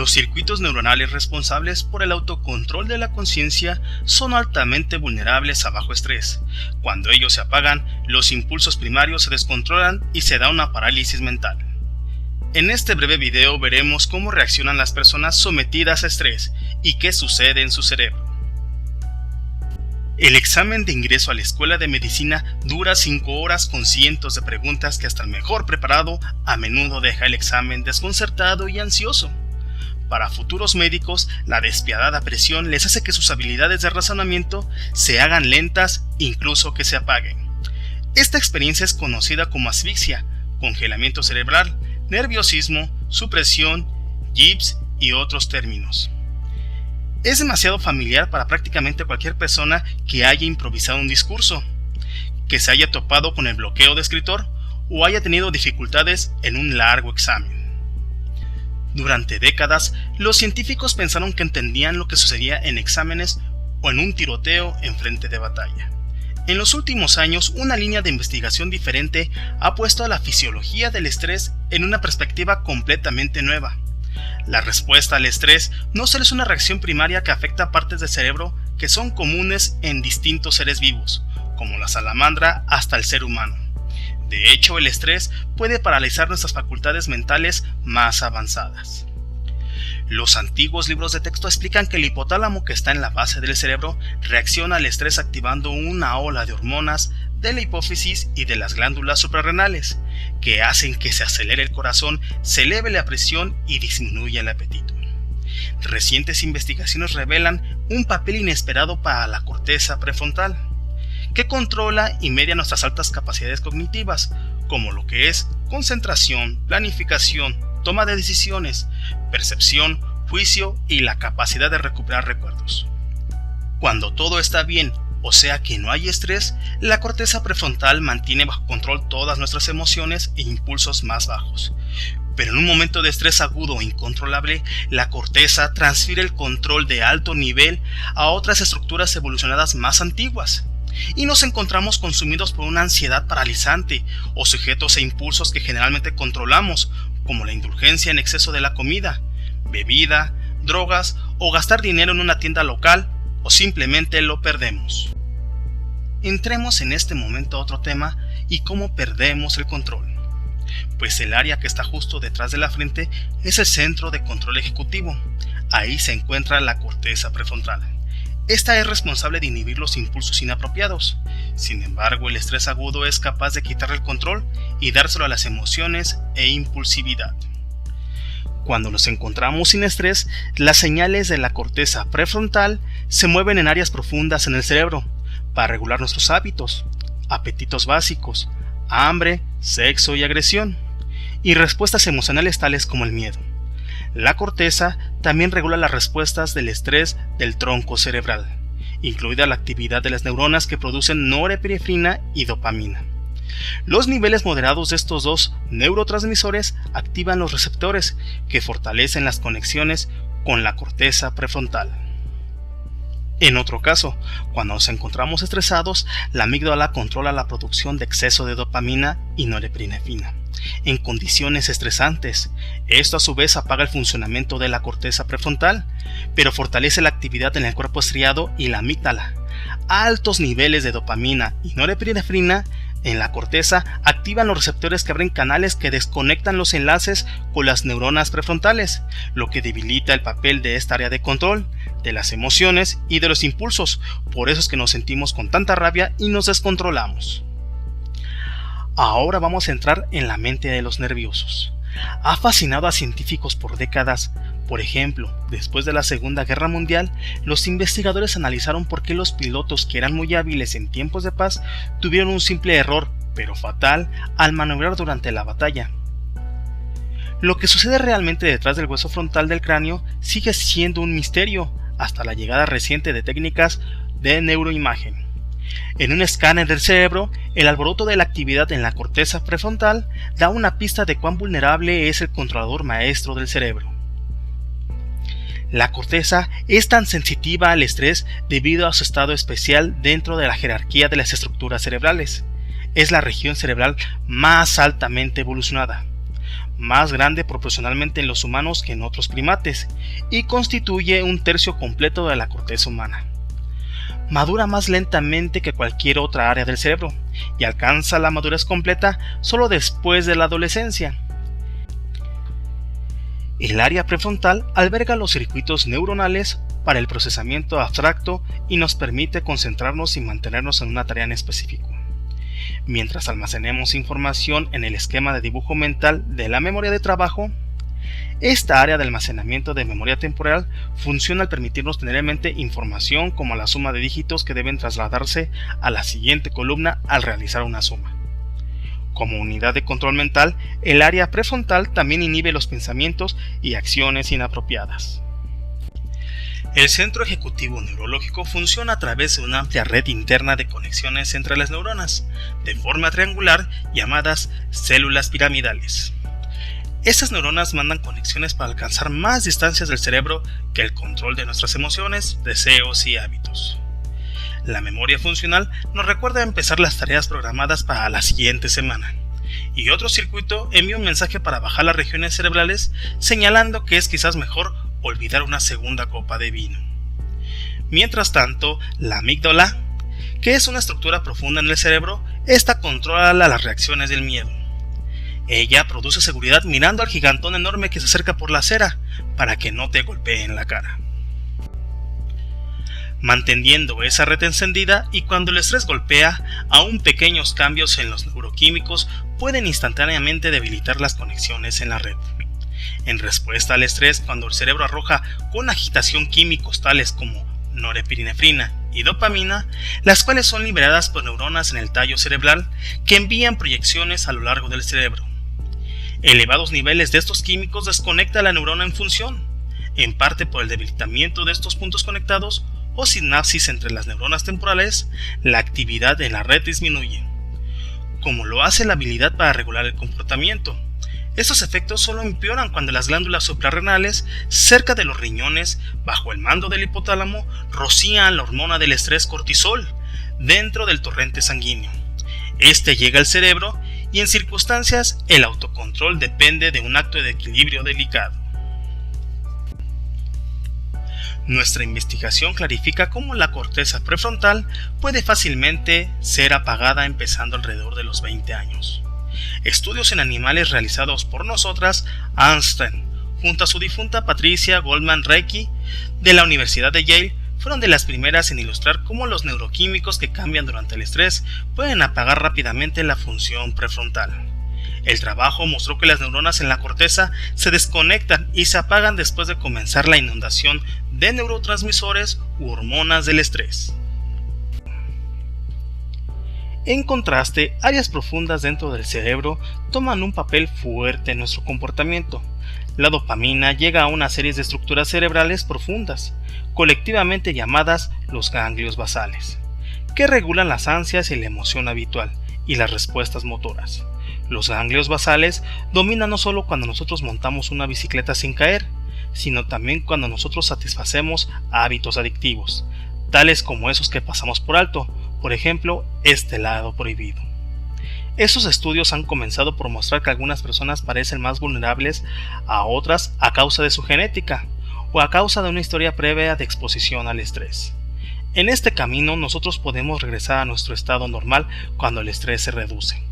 Los circuitos neuronales responsables por el autocontrol de la conciencia son altamente vulnerables a bajo estrés. Cuando ellos se apagan, los impulsos primarios se descontrolan y se da una parálisis mental. En este breve video veremos cómo reaccionan las personas sometidas a estrés y qué sucede en su cerebro. El examen de ingreso a la escuela de medicina dura 5 horas con cientos de preguntas que hasta el mejor preparado a menudo deja el examen desconcertado y ansioso. Para futuros médicos, la despiadada presión les hace que sus habilidades de razonamiento se hagan lentas, incluso que se apaguen. Esta experiencia es conocida como asfixia, congelamiento cerebral, nerviosismo, supresión, JIPS y otros términos. Es demasiado familiar para prácticamente cualquier persona que haya improvisado un discurso, que se haya topado con el bloqueo de escritor o haya tenido dificultades en un largo examen. Durante décadas, los científicos pensaron que entendían lo que sucedía en exámenes o en un tiroteo en frente de batalla. En los últimos años, una línea de investigación diferente ha puesto a la fisiología del estrés en una perspectiva completamente nueva. La respuesta al estrés no solo es una reacción primaria que afecta partes del cerebro que son comunes en distintos seres vivos, como la salamandra hasta el ser humano. De hecho, el estrés puede paralizar nuestras facultades mentales más avanzadas. Los antiguos libros de texto explican que el hipotálamo, que está en la base del cerebro, reacciona al estrés activando una ola de hormonas de la hipófisis y de las glándulas suprarrenales, que hacen que se acelere el corazón, se eleve la presión y disminuya el apetito. Recientes investigaciones revelan un papel inesperado para la corteza prefrontal, que controla y media nuestras altas capacidades cognitivas, como lo que es concentración, planificación, toma de decisiones, percepción, juicio y la capacidad de recuperar recuerdos. Cuando todo está bien, o sea que no hay estrés, la corteza prefrontal mantiene bajo control todas nuestras emociones e impulsos más bajos. Pero en un momento de estrés agudo e incontrolable, la corteza transfiere el control de alto nivel a otras estructuras evolucionadas más antiguas. Y nos encontramos consumidos por una ansiedad paralizante o sujetos a impulsos que generalmente controlamos, como la indulgencia en exceso de la comida, bebida, drogas o gastar dinero en una tienda local, o simplemente lo perdemos. Entremos en este momento a otro tema y cómo perdemos el control. Pues el área que está justo detrás de la frente es el centro de control ejecutivo. Ahí se encuentra la corteza prefrontal. Esta es responsable de inhibir los impulsos inapropiados. Sin embargo, el estrés agudo es capaz de quitarle el control y dárselo a las emociones e impulsividad. Cuando nos encontramos sin estrés, las señales de la corteza prefrontal se mueven en áreas profundas en el cerebro para regular nuestros hábitos, apetitos básicos, hambre, sexo y agresión, y respuestas emocionales tales como el miedo. La corteza también regula las respuestas del estrés del tronco cerebral, incluida la actividad de las neuronas que producen norepinefrina y dopamina. Los niveles moderados de estos dos neurotransmisores activan los receptores que fortalecen las conexiones con la corteza prefrontal. En otro caso, cuando nos encontramos estresados, la amígdala controla la producción de exceso de dopamina y norepinefrina en condiciones estresantes. Esto a su vez apaga el funcionamiento de la corteza prefrontal, pero fortalece la actividad en el cuerpo estriado y la amígdala. Altos niveles de dopamina y norepinefrina en la corteza activan los receptores que abren canales que desconectan los enlaces con las neuronas prefrontales, lo que debilita el papel de esta área de control, de las emociones y de los impulsos. Por eso es que nos sentimos con tanta rabia y nos descontrolamos. Ahora vamos a entrar en la mente de los nerviosos. Ha fascinado a científicos por décadas. Por ejemplo, después de la Segunda Guerra Mundial, los investigadores analizaron por qué los pilotos que eran muy hábiles en tiempos de paz tuvieron un simple error, pero fatal, al maniobrar durante la batalla. Lo que sucede realmente detrás del hueso frontal del cráneo sigue siendo un misterio, hasta la llegada reciente de técnicas de neuroimagen. En un escáner del cerebro, el alboroto de la actividad en la corteza prefrontal da una pista de cuán vulnerable es el controlador maestro del cerebro. La corteza es tan sensitiva al estrés debido a su estado especial dentro de la jerarquía de las estructuras cerebrales. Es la región cerebral más altamente evolucionada. más grande proporcionalmente en los humanos que en otros primates, y constituye un tercio completo de la corteza humana. Madura más lentamente que cualquier otra área del cerebro, y alcanza la madurez completa solo después de la adolescencia. El área prefrontal alberga los circuitos neuronales para el procesamiento abstracto y nos permite concentrarnos y mantenernos en una tarea en específico. Mientras almacenemos información en el esquema de dibujo mental de la memoria de trabajo, esta área de almacenamiento de memoria temporal funciona al permitirnos tener en mente información como la suma de dígitos que deben trasladarse a la siguiente columna al realizar una suma. Como unidad de control mental, el área prefrontal también inhibe los pensamientos y acciones inapropiadas. El centro ejecutivo neurológico funciona a través de una amplia red interna de conexiones entre las neuronas, de forma triangular, llamadas células piramidales. Estas neuronas mandan conexiones para alcanzar más distancias del cerebro que el control de nuestras emociones, deseos y hábitos. La memoria funcional nos recuerda empezar las tareas programadas para la siguiente semana, y otro circuito envía un mensaje para bajar las regiones cerebrales señalando que es quizás mejor olvidar una segunda copa de vino. Mientras tanto, la amígdala, que es una estructura profunda en el cerebro, esta controla las reacciones del miedo. Ella produce seguridad mirando al gigantón enorme que se acerca por la acera para que no te golpee en la cara. Manteniendo esa red encendida, y cuando el estrés golpea, aún pequeños cambios en los neuroquímicos pueden instantáneamente debilitar las conexiones en la red. En respuesta al estrés, cuando el cerebro arroja con agitación químicos tales como norepinefrina y dopamina, las cuales son liberadas por neuronas en el tallo cerebral que envían proyecciones a lo largo del cerebro. Elevados niveles de estos químicos desconectan la neurona en función, en parte por el debilitamiento de estos puntos conectados o sinapsis entre las neuronas temporales. La actividad en la red disminuye, como lo hace la habilidad para regular el comportamiento. Estos efectos solo empeoran cuando las glándulas suprarrenales, cerca de los riñones, bajo el mando del hipotálamo, rocían la hormona del estrés cortisol dentro del torrente sanguíneo. Este llega al cerebro y en circunstancias el autocontrol depende de un acto de equilibrio delicado. Nuestra investigación clarifica cómo la corteza prefrontal puede fácilmente ser apagada empezando alrededor de los 20 años. Estudios en animales realizados por nosotras, Arnsten, junto a su difunta Patricia Goldman-Reicke de la Universidad de Yale, fueron de las primeras en ilustrar cómo los neuroquímicos que cambian durante el estrés pueden apagar rápidamente la función prefrontal. El trabajo mostró que las neuronas en la corteza se desconectan y se apagan después de comenzar la inundación de neurotransmisores u hormonas del estrés. En contraste, áreas profundas dentro del cerebro toman un papel fuerte en nuestro comportamiento. La dopamina llega a una serie de estructuras cerebrales profundas, colectivamente llamadas los ganglios basales, que regulan las ansias y la emoción habitual y las respuestas motoras. Los ganglios basales dominan no solo cuando nosotros montamos una bicicleta sin caer, sino también cuando nosotros satisfacemos hábitos adictivos, tales como esos que pasamos por alto, por ejemplo, este helado prohibido. Esos estudios han comenzado por mostrar que algunas personas parecen más vulnerables a otras a causa de su genética o a causa de una historia previa de exposición al estrés. En este camino nosotros podemos regresar a nuestro estado normal cuando el estrés se reduce.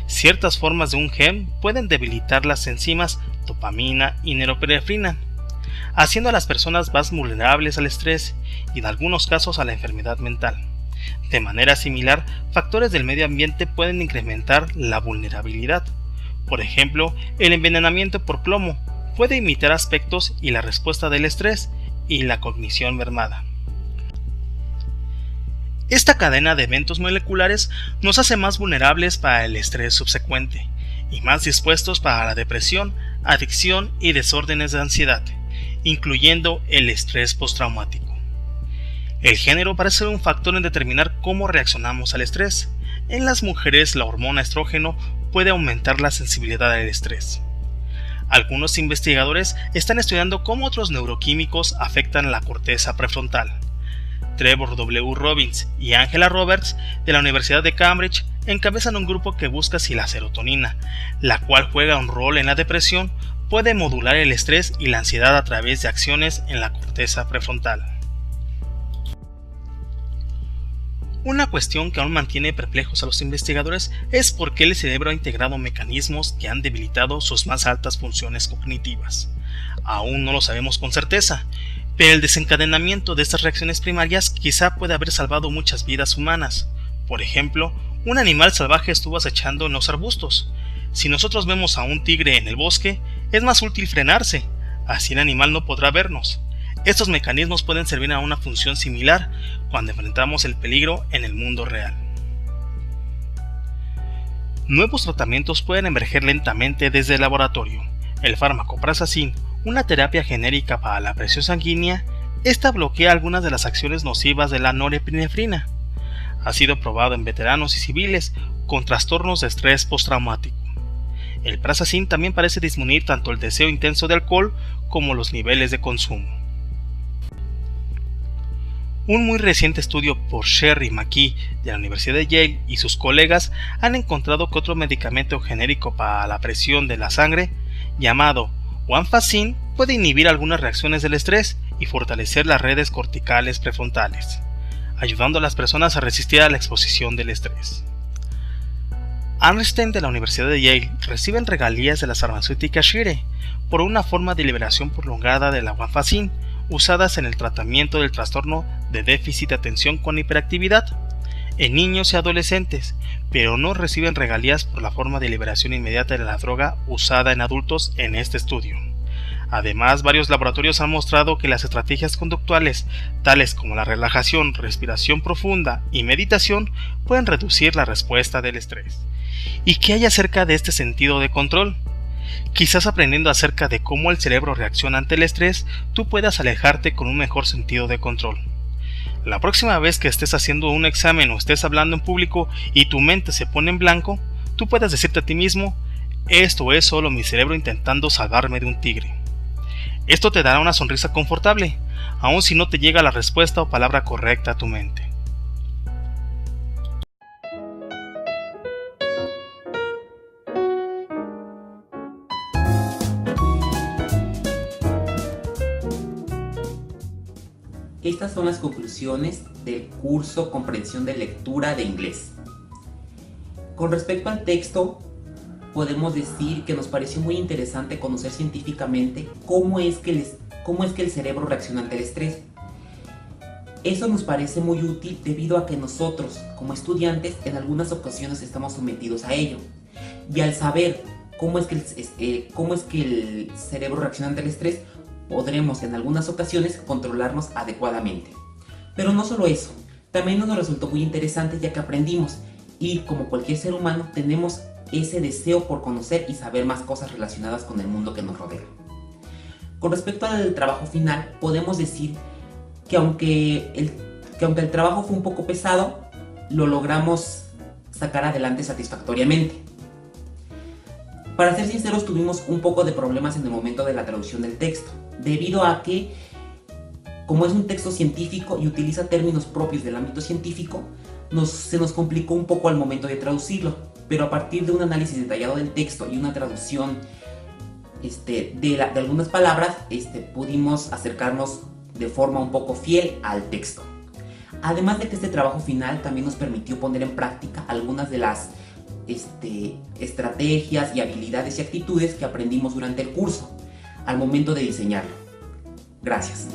Ciertas formas de un gen pueden debilitar las enzimas dopamina y norepinefrina, haciendo a las personas más vulnerables al estrés y en algunos casos a la enfermedad mental. De manera similar, factores del medio ambiente pueden incrementar la vulnerabilidad. Por ejemplo, el envenenamiento por plomo puede imitar aspectos y la respuesta del estrés y la cognición mermada. Esta cadena de eventos moleculares nos hace más vulnerables para el estrés subsecuente y más dispuestos para la depresión, adicción y desórdenes de ansiedad, incluyendo el estrés postraumático. El género parece ser un factor en determinar cómo reaccionamos al estrés. En las mujeres, la hormona estrógeno puede aumentar la sensibilidad al estrés. Algunos investigadores están estudiando cómo otros neuroquímicos afectan la corteza prefrontal. Trevor W. Robbins y Angela Roberts de la Universidad de Cambridge encabezan un grupo que busca si la serotonina, la cual juega un rol en la depresión, puede modular el estrés y la ansiedad a través de acciones en la corteza prefrontal. Una cuestión que aún mantiene perplejos a los investigadores es por qué el cerebro ha integrado mecanismos que han debilitado sus más altas funciones cognitivas. Aún no lo sabemos con certeza, pero el desencadenamiento de estas reacciones primarias quizá puede haber salvado muchas vidas humanas. Por ejemplo, un animal salvaje estuvo acechando en los arbustos. Si nosotros vemos a un tigre en el bosque, es más útil frenarse, así el animal no podrá vernos. Estos mecanismos pueden servir a una función similar cuando enfrentamos el peligro en el mundo real. Nuevos tratamientos pueden emerger lentamente desde el laboratorio. El fármaco Prazacin, una terapia genérica para la presión sanguínea, esta bloquea algunas de las acciones nocivas de la norepinefrina. Ha sido probado en veteranos y civiles con trastornos de estrés postraumático. El Prazacin también parece disminuir tanto el deseo intenso de alcohol como los niveles de consumo. Un muy reciente estudio por Sherry McKee de la Universidad de Yale y sus colegas han encontrado que otro medicamento genérico para la presión de la sangre, llamado Guanfacin, puede inhibir algunas reacciones del estrés y fortalecer las redes corticales prefrontales, ayudando a las personas a resistir a la exposición del estrés. Arnstein de la Universidad de Yale reciben regalías de las farmacéuticas Shire por una forma de liberación prolongada de la Guanfacin, usadas en el tratamiento del trastorno de déficit de atención con hiperactividad en niños y adolescentes, pero no reciben regalías por la forma de liberación inmediata de la droga usada en adultos en este estudio. Además, varios laboratorios han mostrado que las estrategias conductuales, tales como la relajación, respiración profunda y meditación, pueden reducir la respuesta del estrés. ¿Y qué hay acerca de este sentido de control? Quizás aprendiendo acerca de cómo el cerebro reacciona ante el estrés, tú puedas alejarte con un mejor sentido de control. La próxima vez que estés haciendo un examen o estés hablando en público y tu mente se pone en blanco, tú puedas decirte a ti mismo: esto es solo mi cerebro intentando salvarme de un tigre. Esto te dará una sonrisa confortable, aun si no te llega la respuesta o palabra correcta a tu mente. Estas son las conclusiones del curso Comprensión de Lectura de Inglés. Con respecto al texto, podemos decir que nos pareció muy interesante conocer científicamente cómo es que el cerebro reacciona ante el estrés. Eso nos parece muy útil debido a que nosotros, como estudiantes, en algunas ocasiones estamos sometidos a ello. Y al saber cómo es que el cerebro reacciona ante el estrés, podremos en algunas ocasiones controlarnos adecuadamente. Pero no solo eso, también nos resultó muy interesante ya que aprendimos y como cualquier ser humano tenemos ese deseo por conocer y saber más cosas relacionadas con el mundo que nos rodea. Con respecto al trabajo final, podemos decir que aunque el trabajo fue un poco pesado, lo logramos sacar adelante satisfactoriamente. Para ser sinceros, tuvimos un poco de problemas en el momento de la traducción del texto, debido a que, como es un texto científico y utiliza términos propios del ámbito científico, se nos complicó un poco al momento de traducirlo, pero a partir de un análisis detallado del texto y una traducción de algunas palabras, pudimos acercarnos de forma un poco fiel al texto. Además de que este trabajo final también nos permitió poner en práctica algunas de las estrategias y habilidades y actitudes que aprendimos durante el curso al momento de diseñarlo. Gracias.